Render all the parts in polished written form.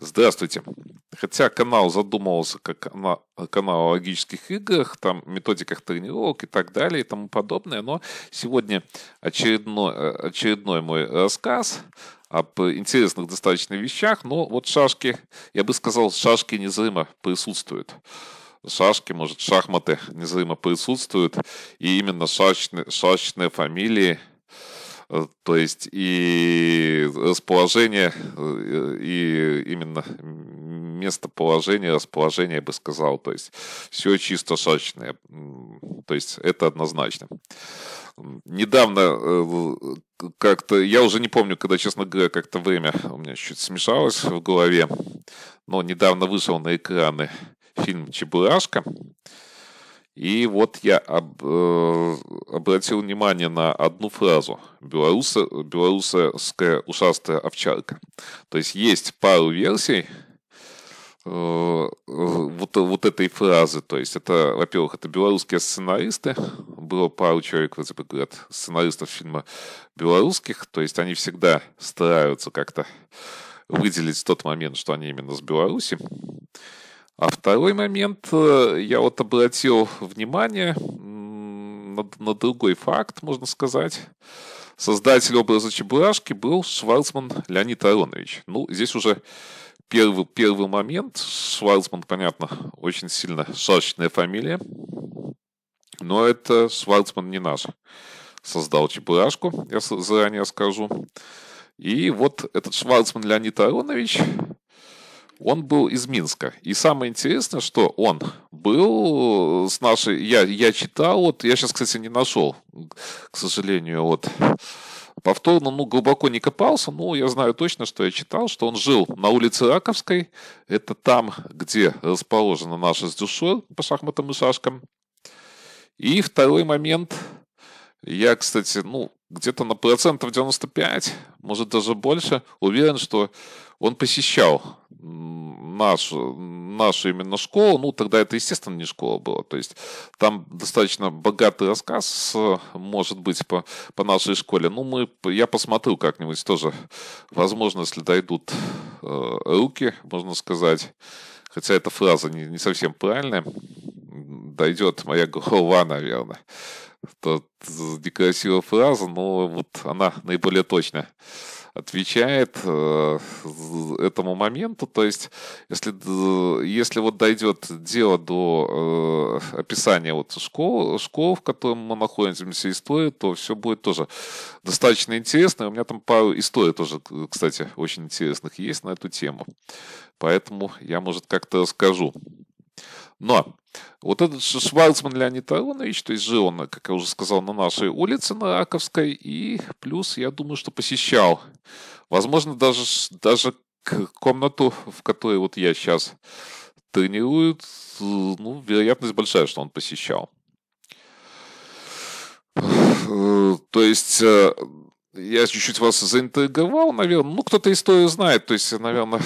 Здравствуйте. Хотя канал задумывался как канал о логических играх, там, методиках тренировок и так далее и тому подобное, но сегодня очередной мой рассказ об интересных достаточно вещах, но вот шашки, я бы сказал, шашки незримо присутствуют. Шашки, может, шахматы незримо присутствуют, и именно шашечные фамилии, то есть и расположение, и именно местоположение, расположение, я бы сказал, то есть все чисто шашечное, то есть это однозначно. Недавно как-то, я уже не помню, когда, честно говоря, как-то время у меня чуть смешалось в голове, но недавно вышел на экраны фильм «Чебурашка». И вот я обратил внимание на одну фразу. Белорусская ушастая овчарка. То есть пару версий вот этой фразы. То есть это, во-первых, это белорусские сценаристы. Было пару человек, вроде бы говорят, сценаристов фильма белорусских. То есть они всегда стараются как-то выделить в тот момент, что они именно с Беларуси. А второй момент, я вот обратил внимание на другой факт, можно сказать. Создатель образа Чебурашки был Шварцман Леонид Аронович. Ну, здесь уже первый момент. Шварцман, понятно, очень сильно шашечная фамилия. Но это Шварцман не наш. Создал Чебурашку, я заранее скажу. И вот этот Шварцман Леонид Аронович... Он был из Минска. И самое интересное, что он был с нашей... Я читал, вот я сейчас, кстати, не нашел, к сожалению, вот повторно, глубоко не копался, но я знаю точно, что я читал, что он жил на улице Раковской. Это там, где расположена наша с Дюшор по шахматам и шашкам. И второй момент... Я, кстати, где-то на 95%, может даже больше, уверен, что он посещал нашу именно школу. Тогда это, естественно, не школа была. То есть там достаточно богатый рассказ, может быть, по нашей школе. Я посмотрю как-нибудь тоже. Возможно, если дойдут руки, можно сказать. Хотя эта фраза не совсем правильная. Дойдет моя голова, наверное. Это некрасивая фраза, но вот она наиболее точно отвечает этому моменту. То есть, если вот дойдет дело до описания вот школ, в которой мы находимся, истории, то все будет тоже достаточно интересно. И у меня там пару историй тоже, кстати, очень интересных есть на эту тему. Поэтому я, может, как-то расскажу. Но вот этот Шварцман Леонид Аронович, то есть жил он, как я уже сказал, на нашей улице, на Раковской, и плюс, я думаю, что посещал, возможно, даже комнату, в которой вот я сейчас тренирую, вероятность большая, что он посещал. То есть... Я чуть-чуть вас заинтриговал, наверное. Кто-то историю знает. То есть, наверное,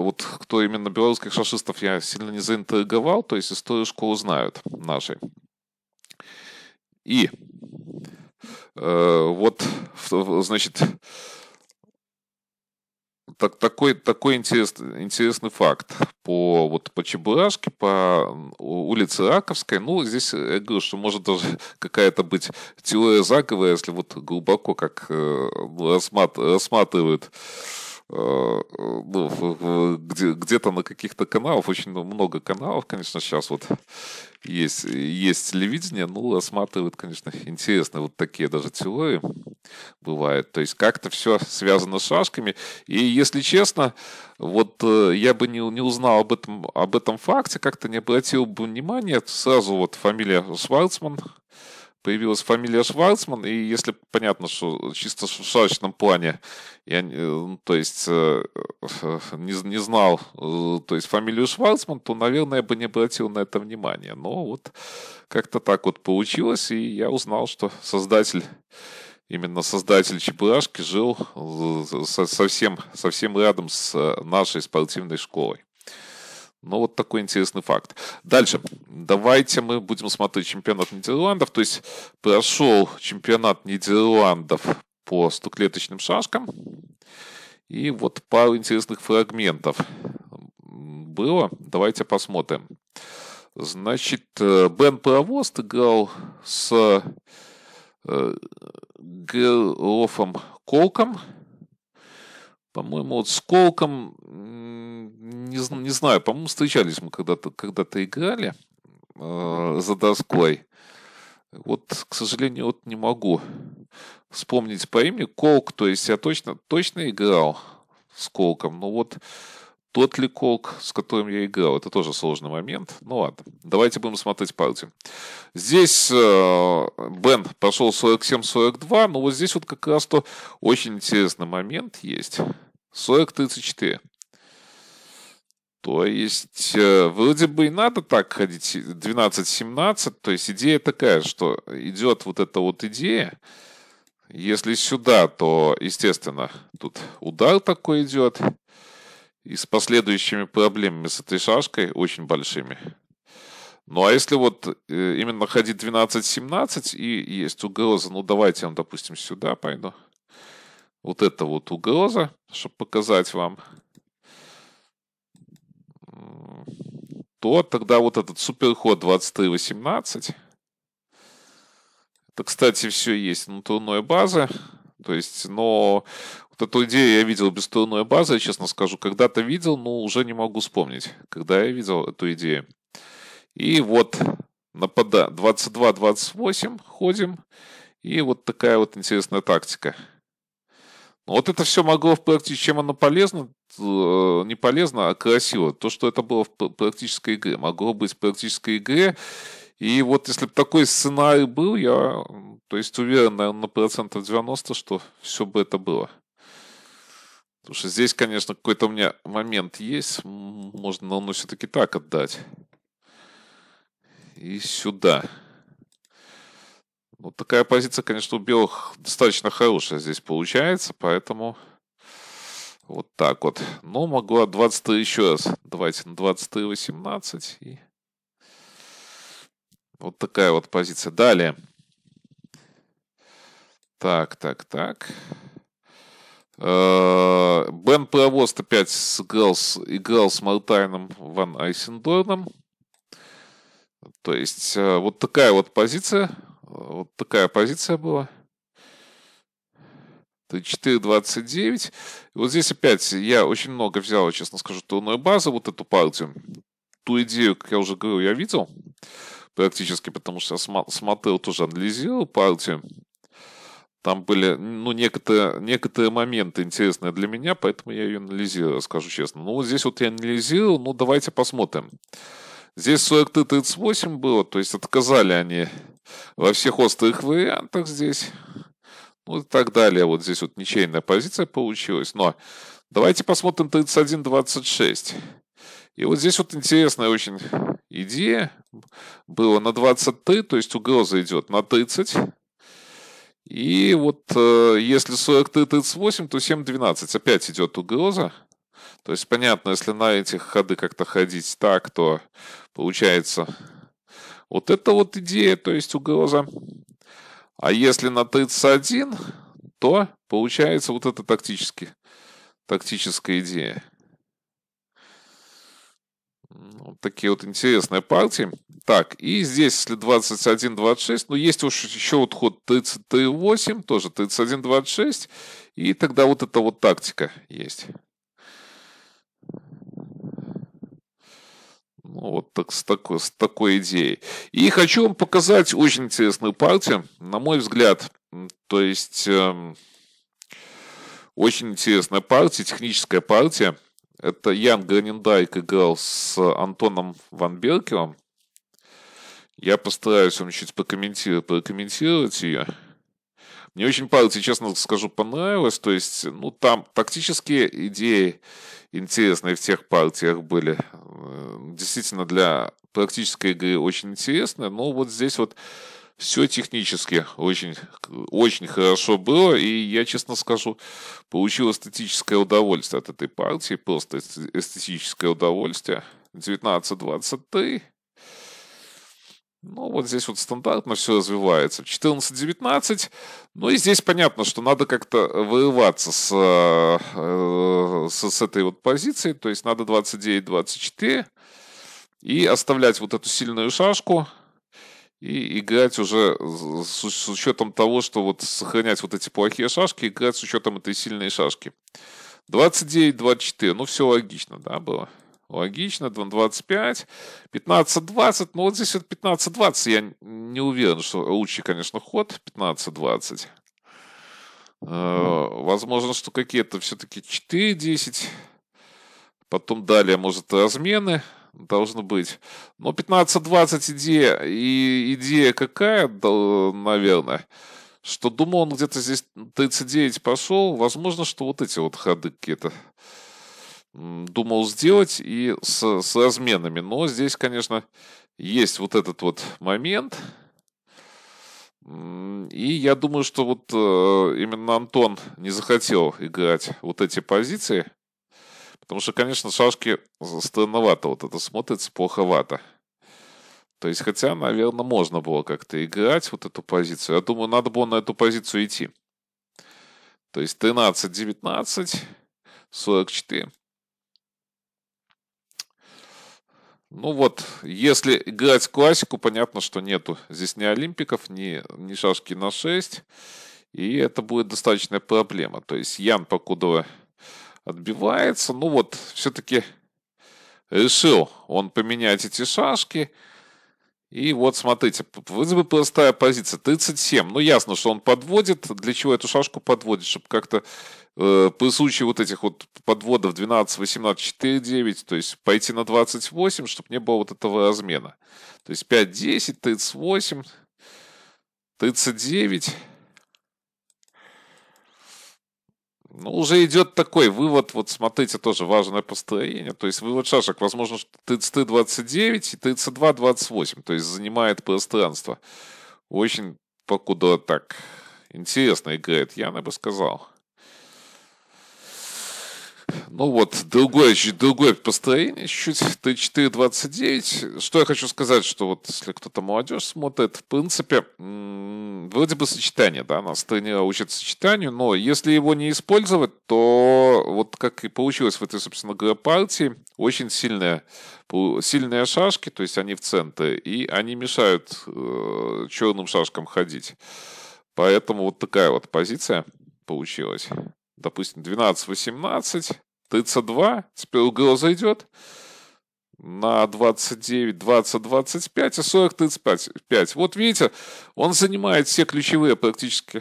вот кто именно белорусских шашистов я сильно не заинтриговал. То есть, историю школы знают нашей. И вот, значит, такой интересный факт по Чебурашке, по улице Раковской. Здесь я говорю, что может даже какая-то быть теория заговора, если вот глубоко как рассматривают где-то на каких-то каналах, очень много каналов, конечно, сейчас вот есть телевидение, рассматривают, конечно, интересные вот такие даже теории бывают. То есть как-то все связано с шашками. И если честно, вот я бы не узнал об этом факте, как-то не обратил бы внимания. Сразу вот фамилия Шварцман. Появилась фамилия Шварцман, и если понятно, что чисто в шашечном плане я, то есть, не знал, то есть, фамилию Шварцман, то, наверное, я бы не обратил на это внимания. Но вот как-то так вот получилось, и я узнал, что именно создатель Чебурашки жил совсем рядом с нашей спортивной школой. Вот такой интересный факт. Дальше. Давайте мы будем смотреть чемпионат Нидерландов. То есть прошел чемпионат Нидерландов по стоклеточным шашкам. И вот пару интересных фрагментов было. Давайте посмотрим. Значит, Бен Провост играл с Герлофом Колком. По-моему, вот с Колком, не знаю, по-моему, встречались мы когда-то играли за доской. Вот, к сожалению, вот не могу вспомнить по имени. Колк, то есть я точно играл с Колком, но вот тот ли Колк, с которым я играл, это тоже сложный момент. Ну ладно, давайте будем смотреть партию. Здесь Бен прошел 47-42, но вот здесь вот как раз то очень интересный момент есть. 40-34. То есть, вроде бы и надо так ходить 12-17, то есть идея такая, что идет вот эта вот идея, если сюда, то, естественно, тут удар такой идет, и с последующими проблемами с этой шашкой очень большими. Ну, а если вот именно ходить 12-17 и есть угроза, ну, давайте я, допустим, сюда пойду. Вот это вот угроза, чтобы показать вам. То тогда вот этот суперход 23-18. Это, кстати, все есть на турной базе. То есть, но вот эту идею я видел без турной базы, я честно скажу. Когда-то видел, но уже не могу вспомнить, когда я видел эту идею. И вот напада 22-28 ходим. И вот такая вот интересная тактика. Вот это все могло в практике, чем оно полезно, не полезно, а красиво. То, что это было в практической игре, могло быть в практической игре. И вот если бы такой сценарий был, я, то есть уверен, наверное, на процентов 90, что все бы это было. Потому что здесь, конечно, какой-то у меня момент есть, можно, но все-таки так отдать. И сюда. Вот такая позиция, конечно, у белых достаточно хорошая здесь получается, поэтому вот так вот. Но могу от 23 еще раз. Давайте на 23-18. И вот такая вот позиция. Далее. Так. Бен Провост опять играл с Мартайном Ван Айсендорном. То есть вот такая вот позиция. Вот такая позиция была. 4-29. И вот здесь опять я очень много взял, честно скажу, турную базу, вот эту партию. Ту идею, как я уже говорил, я видел практически, потому что я смотрел, тоже анализировал партию. Там были, ну, некоторые моменты интересные для меня, поэтому я ее анализировал, скажу честно. Ну, вот здесь вот я анализировал, ну, давайте посмотрим. Здесь 43-38 было, то есть отказали они во всех острых вариантах здесь. Ну и так далее. Вот здесь вот ничейная позиция получилась. Но давайте посмотрим 31-26. И вот здесь вот интересная очень идея. Было на 23, то есть угроза идет на 30. И вот если 43-38, то 7-12. Опять идет угроза. То есть понятно, если на этих ходы как-то ходить так, то получается вот эта вот идея, то есть угроза. А если на 31, то получается вот эта тактическая идея. Вот такие вот интересные партии. Так, и здесь, если 21-26, ну, есть уж еще вот ход 33-8, тоже 31-26, и тогда вот эта вот тактика есть. Ну, вот так, с такой идеей. И хочу вам показать очень интересную партию, на мой взгляд. То есть, очень интересная партия, техническая партия. Это Ян Гранендайк играл с Антоном Ван Беркером. Я постараюсь вам чуть прокомментировать ее. Мне очень партия, честно скажу, понравилась. То есть, ну, там тактические идеи интересные в тех партиях были. Действительно, для практической игры очень интересно. Но вот здесь вот все технически очень, очень хорошо было. И я, честно скажу, получил эстетическое удовольствие от этой партии. Просто эстетическое удовольствие. 19-23. Ну, вот здесь вот стандартно все развивается. 14-19. Ну, и здесь понятно, что надо как-то вырываться с этой вот позиции. То есть надо 29-24 и оставлять вот эту сильную шашку и играть уже с учетом того, что вот сохранять вот эти плохие шашки, играть с учетом этой сильной шашки. 29-24. Ну, все логично, да, было. Логично, 25, 15-20, ну вот здесь вот 15-20, я не уверен, что лучший, конечно, ход 15-20. Возможно, что какие-то все-таки 4-10, потом далее, может, размены должны быть. Но 15-20 идея какая, наверное, что думал он где-то здесь 39 пошел, возможно, что вот эти вот ходы какие-то думал сделать и с разменами. Но здесь, конечно, есть вот этот вот момент. И я думаю, что вот именно Антон не захотел играть вот эти позиции. Потому что, конечно, шашки странновато вот это смотрится, плоховато. То есть, хотя, наверное, можно было как-то играть вот эту позицию. Я думаю, надо было на эту позицию идти. То есть 13-19, 44. Ну вот, если играть классику, понятно, что нету здесь ни олимпиков, ни шашки на 6. И это будет достаточная проблема. То есть Ян покуда отбивается. Ну вот, все-таки решил он поменять эти шашки. И вот, смотрите, вроде бы простая позиция. 37. Ну, ясно, что он подводит. Для чего эту шашку подводит? Чтобы как-то при случае вот этих вот подводов 12, 18, 4, 9, то есть пойти на 28, чтобы не было вот этого размена. То есть 5, 10, 38, 39. Ну, уже идет такой вывод, вот смотрите, тоже важное построение. То есть вывод шашек, возможно, что 33, 29 и 32, 28. То есть занимает пространство. Очень покуда так интересно играет, я бы сказал. Ну вот, другое построение, чуть-чуть, Т4-29. Что я хочу сказать, что вот если кто-то молодежь смотрит, в принципе, вроде бы сочетание, да, нас тренера учат сочетанию, но если его не использовать, то вот как и получилось в этой, собственно говоря, партии, очень сильные шашки, то есть они в центре, и они мешают черным шашкам ходить. Поэтому вот такая вот позиция получилась. Допустим, 12-18, 32, теперь угол зайдет на 29, 20, 25 и 40, 35. Вот видите, он занимает все ключевые практически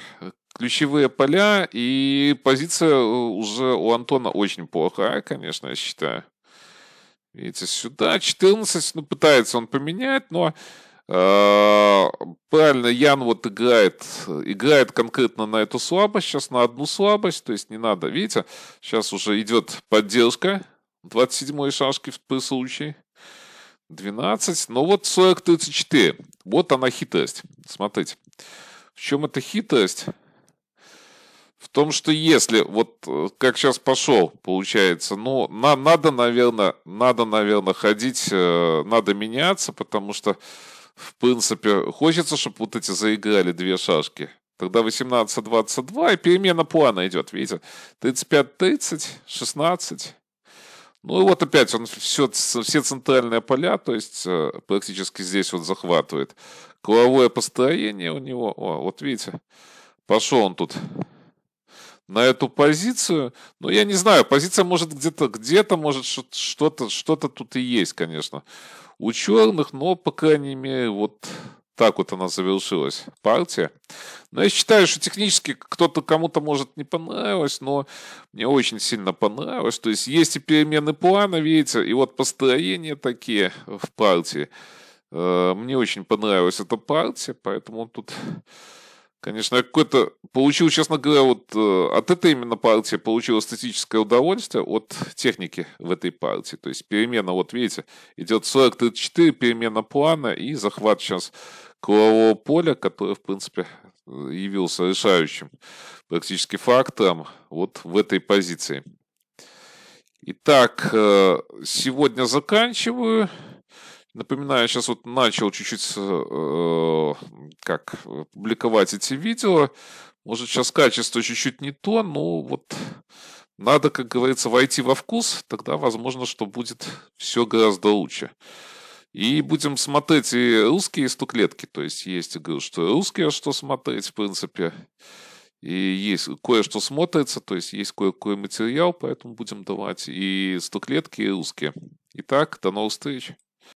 ключевые поля, и позиция уже у Антона очень плохая, конечно, я считаю. Видите, сюда 14, ну, пытается он поменять, но правильно, Ян вот играет конкретно на эту слабость, сейчас на одну слабость, то есть не надо, видите, сейчас уже идет поддержка 27-й шашки при случае, 12, ну вот 40-34, вот она хитрость, смотрите, в чем эта хитрость? В том, что если, вот как сейчас пошел, получается, ну, надо, наверное, ходить, надо меняться, потому что в принципе, хочется, чтобы вот эти заиграли две шашки. Тогда 18-22 и перемена плана идет, видите? 35-30, 16. Ну и вот опять он все центральные поля, то есть практически здесь вот захватывает. Круговое построение у него, вот видите, пошел он тут на эту позицию. Ну, я не знаю, позиция может где-то может что-то тут и есть, конечно, у черных, но, по крайней мере, вот так вот она завершилась, партия. Но я считаю, что технически кому-то может не понравилось, но мне очень сильно понравилось. То есть есть и перемены плана, видите, и вот построения такие в партии. Мне очень понравилась эта партия, поэтому тут, конечно, я какой-то получил, честно говоря, вот от этой именно партии получил эстетическое удовольствие от техники в этой партии. То есть перемена, вот видите, идет 40-34, перемена плана и захват сейчас кругового поля, который, в принципе, явился решающим практически фактором вот в этой позиции. Итак, сегодня заканчиваю. Напоминаю, сейчас вот начал чуть-чуть публиковать эти видео. Может, сейчас качество чуть-чуть не то, но вот надо, как говорится, войти во вкус, тогда возможно, что будет все гораздо лучше. И будем смотреть и русские стоклетки, то есть есть, я говорю, что русские, что смотреть, в принципе, и есть кое-что смотрится, то есть есть кое-какой материал, поэтому будем давать и стоклетки, и русские. Итак, до новых встреч.